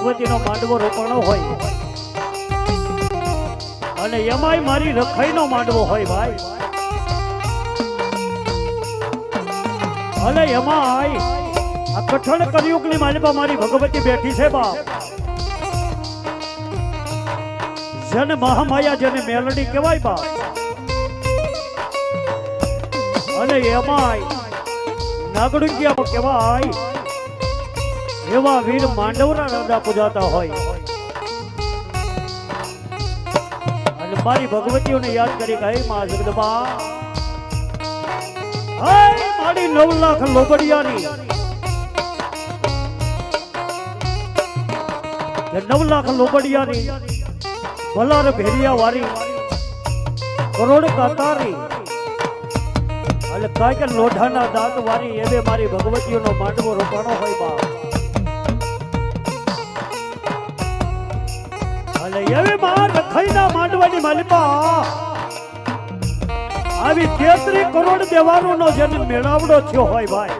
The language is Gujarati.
ભગવતીનો માંડવો રોપણો હોય અને એમાંય મારી રખાઈનો માંડવો હોય ભાઈ, અને એમાંય આ કઠણ કળિયુગની માલિકા મારી ભગવતી બેઠી છે બાપ, જેને મહામાયા જેને મેલડી કહેવાય બાપ, અને એમાંય નાગડુંગિયા કહેવાય એવા વીર માંડવના રાજા પૂજાતા હોય, અને મારી ભગવતીઓને યાદ કરી કે હે માં જગદંબા, હે મારી 9 લાખ લોબડિયાની, 9 લાખ લોબડિયાની ભલાર ભેરિયા વાળી કરોડ કાતારી અને કાંઈ કે લોઢાના દાંત વાળી એવે મારી ભગવતીઓનો માંડવો રોપાણો હોય બાપ, અને એવી માં રખાઈના માંડવાની માલિકા આવી 33 કરોડ દેવારોનો જેને મેળાવડો થયો હોય ભાઈ,